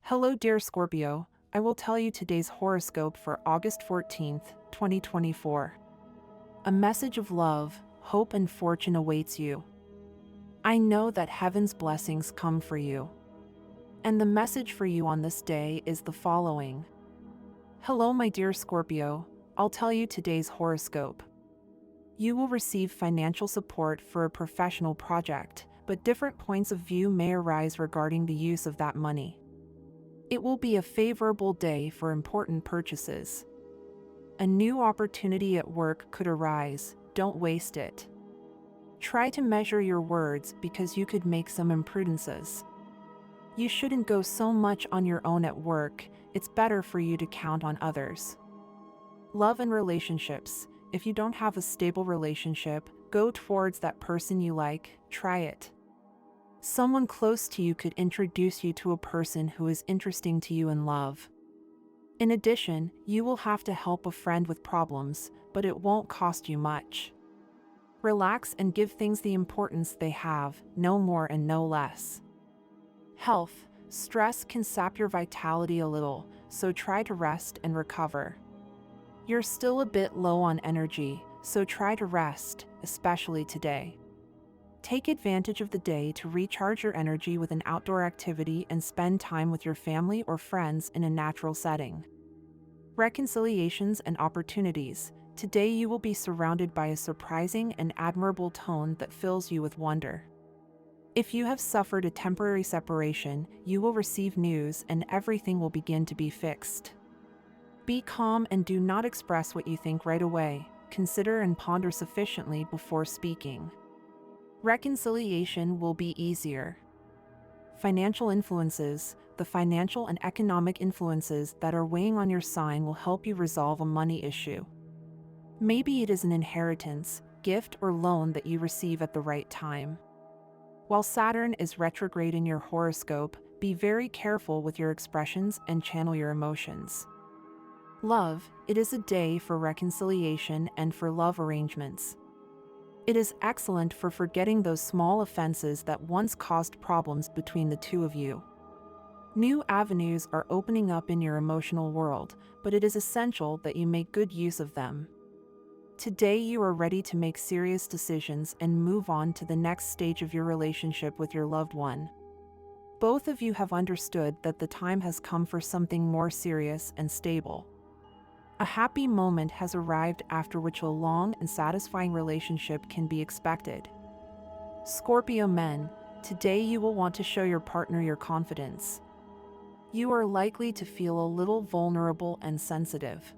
Hello, dear Scorpio. I will tell you today's horoscope for August 14th, 2024. A message of love, hope, and fortune awaits you. I know that heaven's blessings come for you. And the message for you on this day is the following. Hello, my dear Scorpio. I'll tell you today's horoscope. You will receive financial support for a professional project, but different points of view may arise regarding the use of that money. It will be a favorable day for important purchases. A new opportunity at work could arise, don't waste it. Try to measure your words because you could make some imprudences. You shouldn't go so much on your own at work, it's better for you to count on others. Love and relationships. If you don't have a stable relationship, go towards that person you like, try it. Someone close to you could introduce you to a person who is interesting to you in love. In addition, you will have to help a friend with problems, but it won't cost you much. Relax and give things the importance they have, no more and no less. Health. Stress can sap your vitality a little, so try to rest and recover. You're still a bit low on energy, so try to rest, especially today. Take advantage of the day to recharge your energy with an outdoor activity and spend time with your family or friends in a natural setting. Reconciliations and opportunities. Today you will be surrounded by a surprising and admirable tone that fills you with wonder. If you have suffered a temporary separation, you will receive news and everything will begin to be fixed. Be calm and do not express what you think right away. Consider and ponder sufficiently before speaking. Reconciliation will be easier. Financial influences. The financial and economic influences that are weighing on your sign will help you resolve a money issue. Maybe it is an inheritance, gift, or loan that you receive at the right time. While Saturn is retrograde in your horoscope, be very careful with your expressions and channel your emotions. Love. It is a day for reconciliation and for love arrangements. It is excellent for forgetting those small offenses that once caused problems between the two of you. New avenues are opening up in your emotional world, but it is essential that you make good use of them. Today you are ready to make serious decisions and move on to the next stage of your relationship with your loved one. Both of you have understood that the time has come for something more serious and stable. A happy moment has arrived after which a long and satisfying relationship can be expected. Scorpio men, today you will want to show your partner your confidence. You are likely to feel a little vulnerable and sensitive.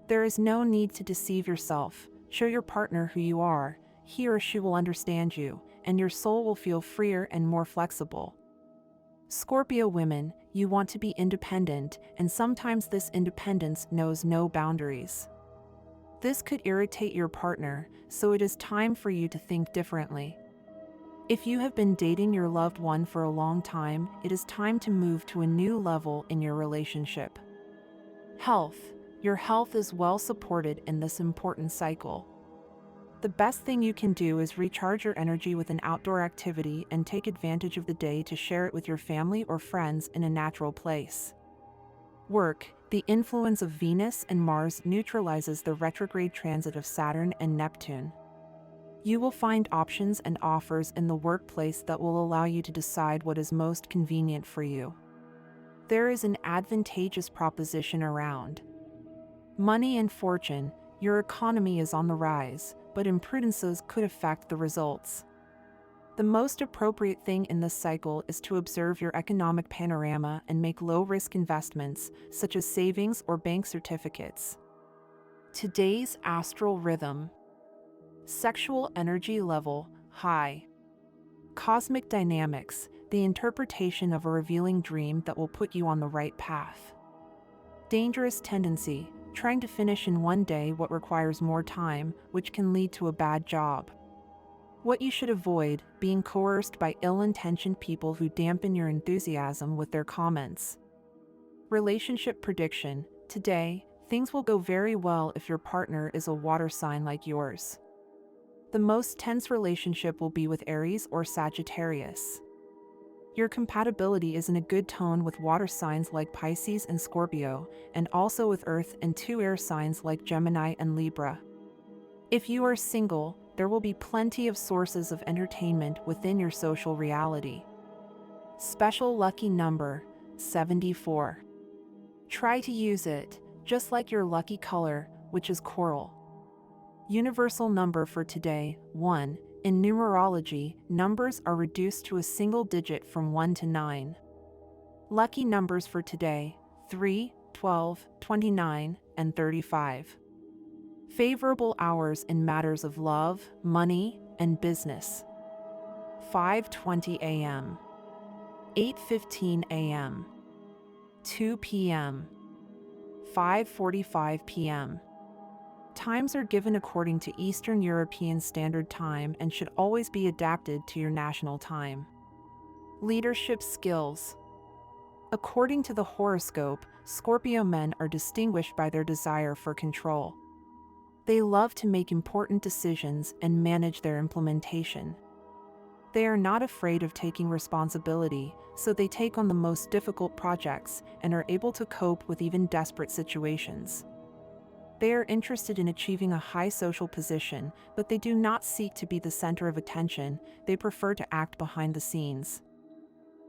There is no need to deceive yourself. Show your partner who you are, he or she will understand you, and your soul will feel freer and more flexible. Scorpio women, you want to be independent, and sometimes this independence knows no boundaries. This could irritate your partner, so it is time for you to think differently. If you have been dating your loved one for a long time, it is time to move to a new level in your relationship. Health. Your health is well supported in this important cycle. The best thing you can do is recharge your energy with an outdoor activity and take advantage of the day to share it with your family or friends in a natural place. Work. The influence of Venus and Mars neutralizes the retrograde transit of Saturn and Neptune. You will find options and offers in the workplace that will allow you to decide what is most convenient for you. There is an advantageous proposition around. Money and fortune. Your economy is on the rise, but imprudences could affect the results. The most appropriate thing in this cycle is to observe your economic panorama and make low-risk investments, such as savings or bank certificates. Today's astral rhythm. Sexual energy level, high. Cosmic dynamics, the interpretation of a revealing dream that will put you on the right path. Dangerous tendency, trying to finish in one day what requires more time, which can lead to a bad job. What you should avoid, being coerced by ill-intentioned people who dampen your enthusiasm with their comments. Relationship prediction. Today, things will go very well if your partner is a water sign like yours. The most tense relationship will be with Aries or Sagittarius. Your compatibility is in a good tone with water signs like Pisces and Scorpio, and also with Earth and 2 air signs like Gemini and Libra. If you are single, there will be plenty of sources of entertainment within your social reality. Special lucky number, 74. Try to use it, just like your lucky color, which is coral. Universal number for today, 1. In numerology, numbers are reduced to a single digit from 1 to 9. Lucky numbers for today, 3, 12, 29, and 35. Favorable hours in matters of love, money, and business. 5:20 a.m. 8:15 a.m. 2 p.m. 5:45 p.m. Times are given according to Eastern European Standard Time and should always be adapted to your national time. Leadership skills. According to the horoscope, Scorpio men are distinguished by their desire for control. They love to make important decisions and manage their implementation. They are not afraid of taking responsibility, so they take on the most difficult projects and are able to cope with even desperate situations. They are interested in achieving a high social position, but they do not seek to be the center of attention. They prefer to act behind the scenes.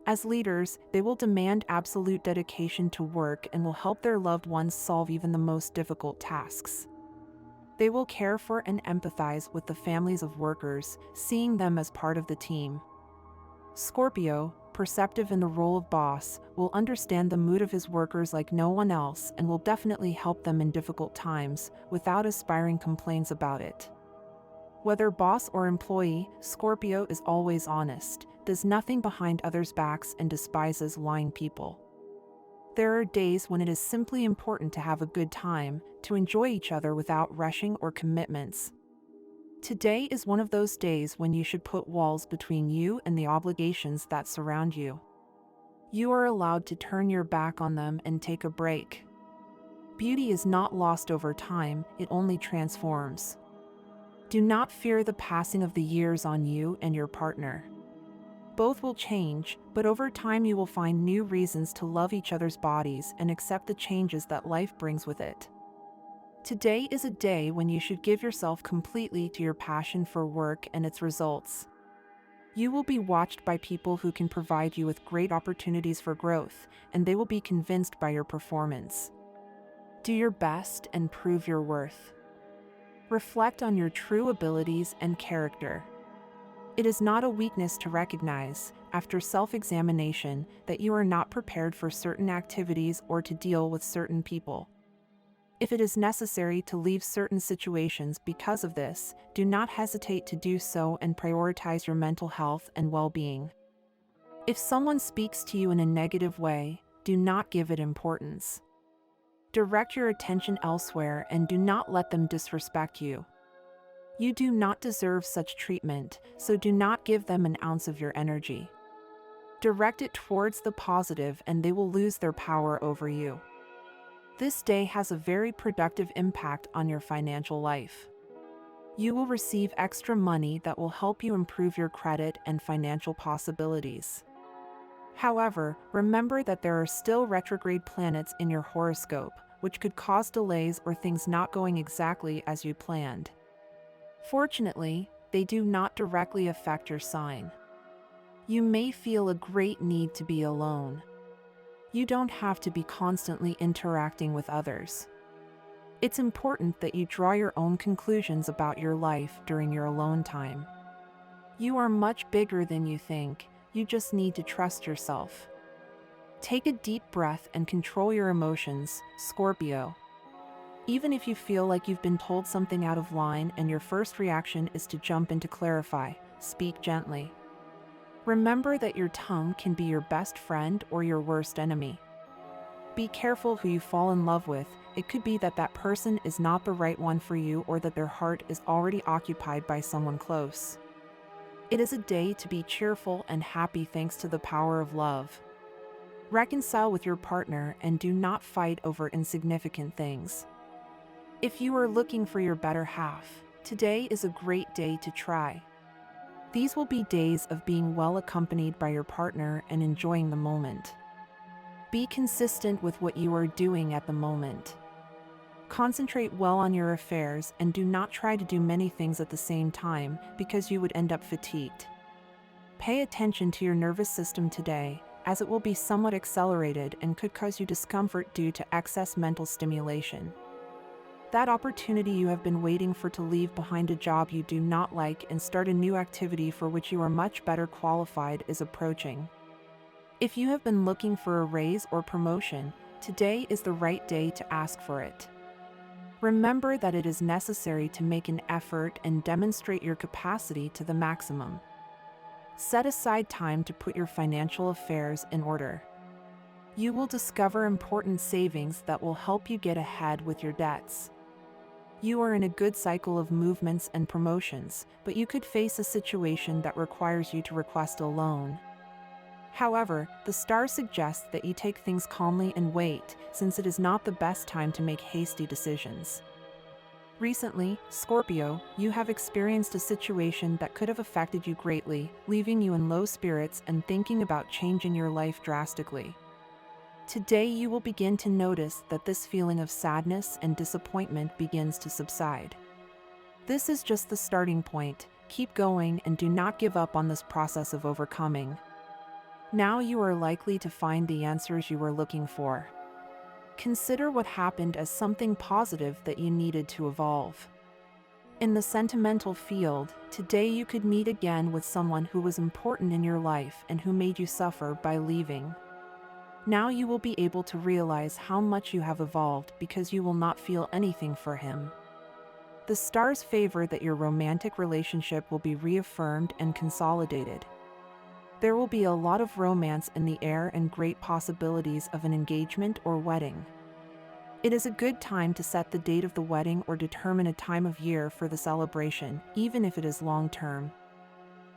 As leaders, they will demand absolute dedication to work and will help their loved ones solve even the most difficult tasks. They will care for and empathize with the families of workers, seeing them as part of the team. Scorpio, perceptive in the role of boss, will understand the mood of his workers like no one else and will definitely help them in difficult times, without aspiring complaints about it. Whether boss or employee, Scorpio is always honest, does nothing behind others' backs and despises lying people. There are days when it is simply important to have a good time, to enjoy each other without rushing or commitments. Today is one of those days when you should put walls between you and the obligations that surround you. You are allowed to turn your back on them and take a break. Beauty is not lost over time, it only transforms. Do not fear the passing of the years on you and your partner. Both will change, but over time you will find new reasons to love each other's bodies and accept the changes that life brings with it. Today is a day when you should give yourself completely to your passion for work and its results. You will be watched by people who can provide you with great opportunities for growth, and they will be convinced by your performance. Do your best and prove your worth. Reflect on your true abilities and character. It is not a weakness to recognize, after self-examination, that you are not prepared for certain activities or to deal with certain people. If it is necessary to leave certain situations because of this, do not hesitate to do so and prioritize your mental health and well-being. If someone speaks to you in a negative way, do not give it importance. Direct your attention elsewhere and do not let them disrespect you. You do not deserve such treatment, so do not give them an ounce of your energy. Direct it towards the positive and they will lose their power over you. This day has a very productive impact on your financial life. You will receive extra money that will help you improve your credit and financial possibilities. However, remember that there are still retrograde planets in your horoscope, which could cause delays or things not going exactly as you planned. Fortunately, they do not directly affect your sign. You may feel a great need to be alone. You don't have to be constantly interacting with others. It's important that you draw your own conclusions about your life during your alone time. You are much bigger than you think, you just need to trust yourself. Take a deep breath and control your emotions, Scorpio. Even if you feel like you've been told something out of line and your first reaction is to jump in to clarify, speak gently. Remember that your tongue can be your best friend or your worst enemy. Be careful who you fall in love with. It could be that that person is not the right one for you or that their heart is already occupied by someone close. It is a day to be cheerful and happy thanks to the power of love. Reconcile with your partner and do not fight over insignificant things. If you are looking for your better half, today is a great day to try. These will be days of being well accompanied by your partner and enjoying the moment. Be consistent with what you are doing at the moment. Concentrate well on your affairs and do not try to do many things at the same time because you would end up fatigued. Pay attention to your nervous system today, as it will be somewhat accelerated and could cause you discomfort due to excess mental stimulation. That opportunity you have been waiting for to leave behind a job you do not like and start a new activity for which you are much better qualified is approaching. If you have been looking for a raise or promotion, today is the right day to ask for it. Remember that it is necessary to make an effort and demonstrate your capacity to the maximum. Set aside time to put your financial affairs in order. You will discover important savings that will help you get ahead with your debts. You are in a good cycle of movements and promotions, but you could face a situation that requires you to request a loan. However, the stars suggest that you take things calmly and wait, since it is not the best time to make hasty decisions. Recently, Scorpio, you have experienced a situation that could have affected you greatly, leaving you in low spirits and thinking about changing your life drastically. Today you will begin to notice that this feeling of sadness and disappointment begins to subside. This is just the starting point. Keep going and do not give up on this process of overcoming. Now you are likely to find the answers you were looking for. Consider what happened as something positive that you needed to evolve. In the sentimental field, today you could meet again with someone who was important in your life and who made you suffer by leaving. Now you will be able to realize how much you have evolved because you will not feel anything for him. The stars favor that your romantic relationship will be reaffirmed and consolidated. There will be a lot of romance in the air and great possibilities of an engagement or wedding. It is a good time to set the date of the wedding or determine a time of year for the celebration, even if it is long-term.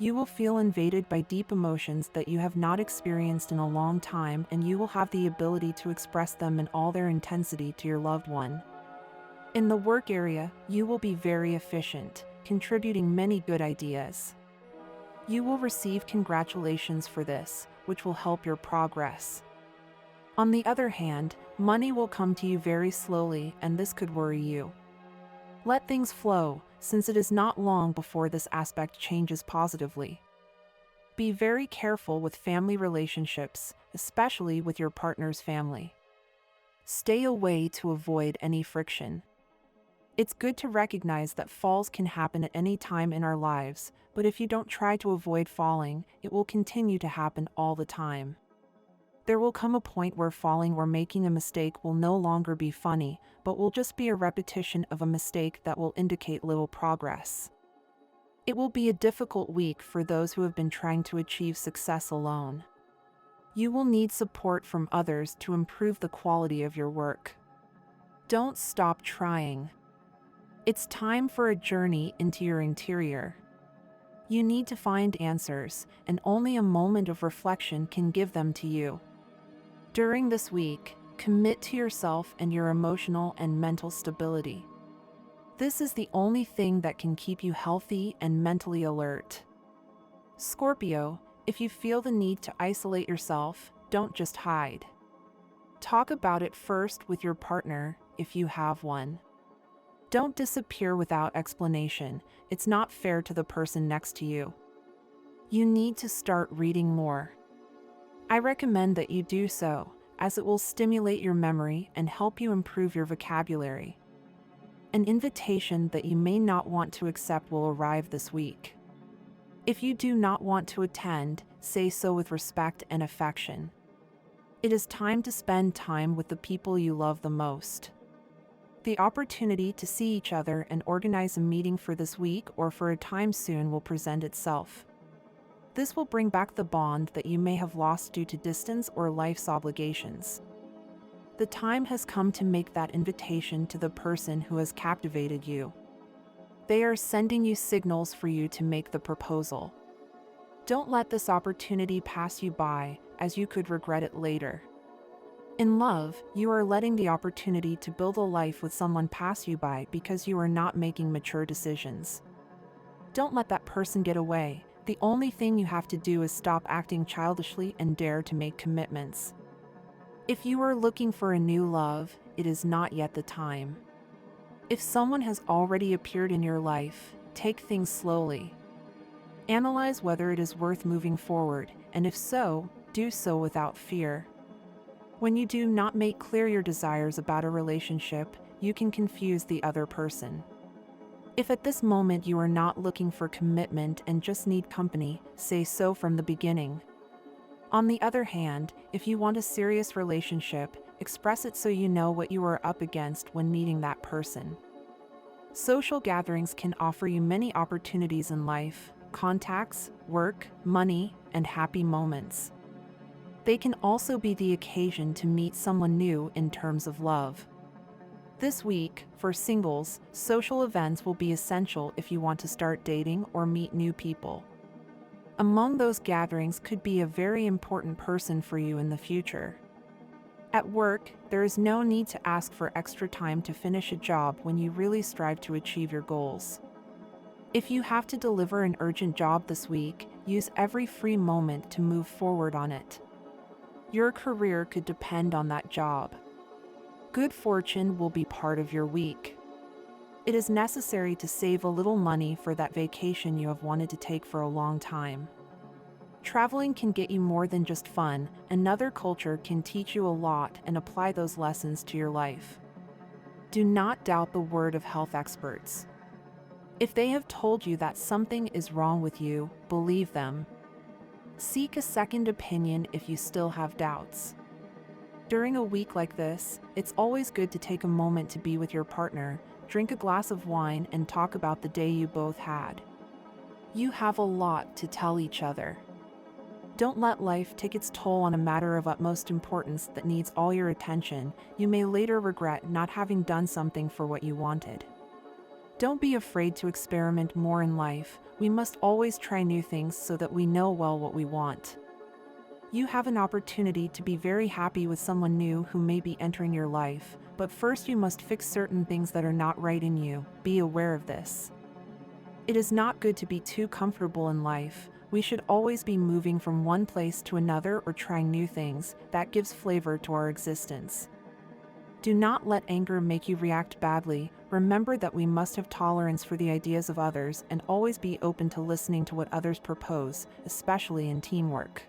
You will feel invaded by deep emotions that you have not experienced in a long time, and you will have the ability to express them in all their intensity to your loved one. In the work area, you will be very efficient, contributing many good ideas. You will receive congratulations for this, which will help your progress. On the other hand, money will come to you very slowly, and this could worry you. Let things flow, since it is not long before this aspect changes positively. Be very careful with family relationships, especially with your partner's family. Stay away to avoid any friction. It's good to recognize that falls can happen at any time in our lives, but if you don't try to avoid falling, it will continue to happen all the time. There will come a point where falling or making a mistake will no longer be funny, but will just be a repetition of a mistake that will indicate little progress. It will be a difficult week for those who have been trying to achieve success alone. You will need support from others to improve the quality of your work. Don't stop trying. It's time for a journey into your interior. You need to find answers, and only a moment of reflection can give them to you. During this week, commit to yourself and your emotional and mental stability. This is the only thing that can keep you healthy and mentally alert. Scorpio, if you feel the need to isolate yourself, don't just hide. Talk about it first with your partner, if you have one. Don't disappear without explanation. It's not fair to the person next to you. You need to start reading more. I recommend that you do so, as it will stimulate your memory and help you improve your vocabulary. An invitation that you may not want to accept will arrive this week. If you do not want to attend, say so with respect and affection. It is time to spend time with the people you love the most. The opportunity to see each other and organize a meeting for this week or for a time soon will present itself. This will bring back the bond that you may have lost due to distance or life's obligations. The time has come to make that invitation to the person who has captivated you. They are sending you signals for you to make the proposal. Don't let this opportunity pass you by, as you could regret it later. In love, you are letting the opportunity to build a life with someone pass you by because you are not making mature decisions. Don't let that person get away. The only thing you have to do is stop acting childishly and dare to make commitments. If you are looking for a new love, it is not yet the time. If someone has already appeared in your life, take things slowly. Analyze whether it is worth moving forward, and if so, do so without fear. When you do not make clear your desires about a relationship, you can confuse the other person. If at this moment you are not looking for commitment and just need company, say so from the beginning. On the other hand, if you want a serious relationship, express it so you know what you are up against when meeting that person. Social gatherings can offer you many opportunities in life: contacts, work, money, and happy moments. They can also be the occasion to meet someone new in terms of love. This week, for singles, social events will be essential if you want to start dating or meet new people. Among those gatherings could be a very important person for you in the future. At work, there is no need to ask for extra time to finish a job when you really strive to achieve your goals. If you have to deliver an urgent job this week, use every free moment to move forward on it. Your career could depend on that job. Good fortune will be part of your week. It is necessary to save a little money for that vacation you have wanted to take for a long time. Traveling can get you more than just fun. Another culture can teach you a lot and apply those lessons to your life. Do not doubt the word of health experts. If they have told you that something is wrong with you, believe them. Seek a second opinion if you still have doubts. During a week like this, it's always good to take a moment to be with your partner, drink a glass of wine, and talk about the day you both had. You have a lot to tell each other. Don't let life take its toll on a matter of utmost importance that needs all your attention. You may later regret not having done something for what you wanted. Don't be afraid to experiment more in life. We must always try new things so that we know well what we want. You have an opportunity to be very happy with someone new who may be entering your life, but first you must fix certain things that are not right in you. Be aware of this. It is not good to be too comfortable in life. We should always be moving from one place to another or trying new things. That gives flavor to our existence. Do not let anger make you react badly. Remember that we must have tolerance for the ideas of others and always be open to listening to what others propose, especially in teamwork.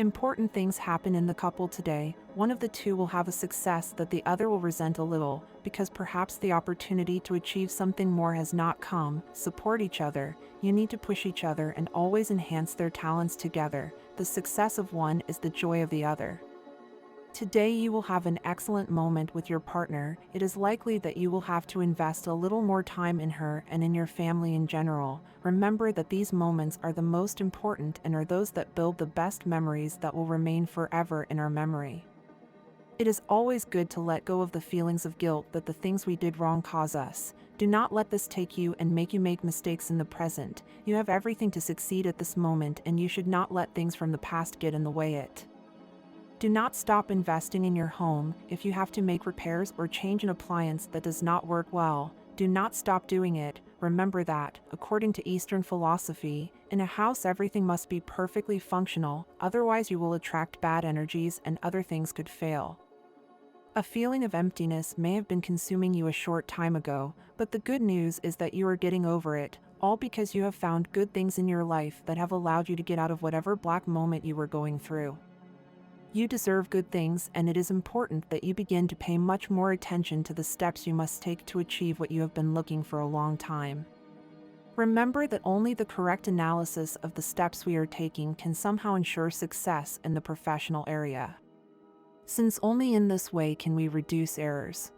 Important things happen in the couple today. One of the two will have a success that the other will resent a little, because perhaps the opportunity to achieve something more has not come. Support each other. You need to push each other and always enhance their talents together. The success of one is the joy of the other. Today you will have an excellent moment with your partner. It is likely that you will have to invest a little more time in her and in your family in general. Remember that these moments are the most important and are those that build the best memories that will remain forever in our memory. It is always good to let go of the feelings of guilt that the things we did wrong cause us. Do not let this take you and make you make mistakes in the present. You have everything to succeed at this moment, and you should not let things from the past get in the way it. Do not stop investing in your home. If you have to make repairs or change an appliance that does not work well, do not stop doing it. Remember that, according to Eastern philosophy, in a house everything must be perfectly functional, otherwise you will attract bad energies and other things could fail. A feeling of emptiness may have been consuming you a short time ago, but the good news is that you are getting over it, all because you have found good things in your life that have allowed you to get out of whatever black moment you were going through. You deserve good things, and it is important that you begin to pay much more attention to the steps you must take to achieve what you have been looking for a long time. Remember that only the correct analysis of the steps we are taking can somehow ensure success in the professional area, since only in this way can we reduce errors.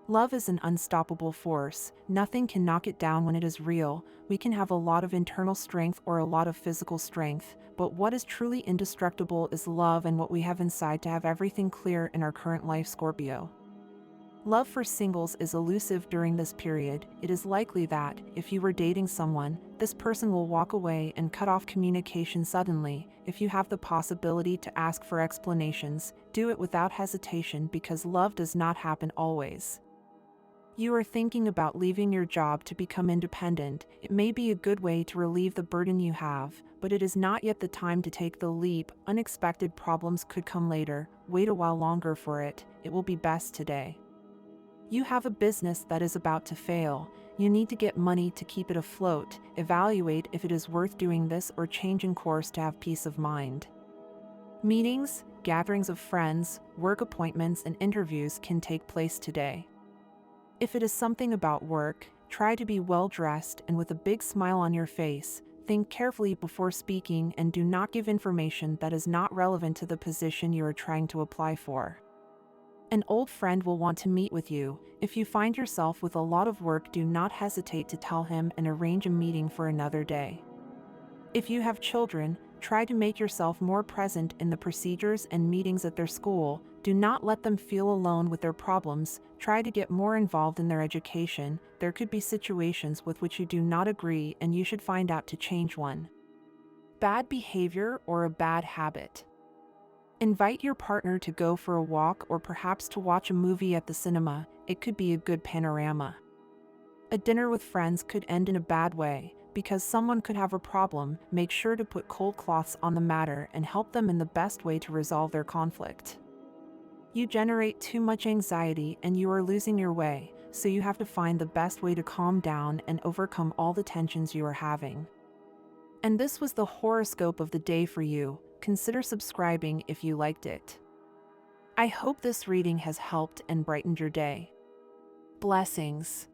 Love is an unstoppable force. Nothing can knock it down when it is real. We can have a lot of internal strength or a lot of physical strength, but what is truly indestructible is love and what we have inside to have everything clear in our current life, Scorpio. Love for singles is elusive during this period. It is likely that, if you were dating someone, this person will walk away and cut off communication suddenly. If you have the possibility to ask for explanations, do it without hesitation because love does not happen always. You are thinking about leaving your job to become independent. It may be a good way to relieve the burden you have, but it is not yet the time to take the leap. Unexpected problems could come later. Wait a while longer for it. It will be best today. You have a business that is about to fail. You need to get money to keep it afloat. Evaluate if it is worth doing this or changing course to have peace of mind. Meetings, gatherings of friends, work appointments, and interviews can take place today. If it is something about work, try to be well-dressed and with a big smile on your face. Think carefully before speaking and do not give information that is not relevant to the position you are trying to apply for. An old friend will want to meet with you. If you find yourself with a lot of work, do not hesitate to tell him and arrange a meeting for another day. If you have children, try to make yourself more present in the procedures and meetings at their school. Do not let them feel alone with their problems. Try to get more involved in their education. There could be situations with which you do not agree and you should find out to change one. Bad behavior or a bad habit. Invite your partner to go for a walk or perhaps to watch a movie at the cinema. It could be a good panorama. A dinner with friends could end in a bad way. Because someone could have a problem, make sure to put cold cloths on the matter and help them in the best way to resolve their conflict. You generate too much anxiety and you are losing your way, so you have to find the best way to calm down and overcome all the tensions you are having. And this was the horoscope of the day for you. Consider subscribing if you liked it. I hope this reading has helped and brightened your day. Blessings.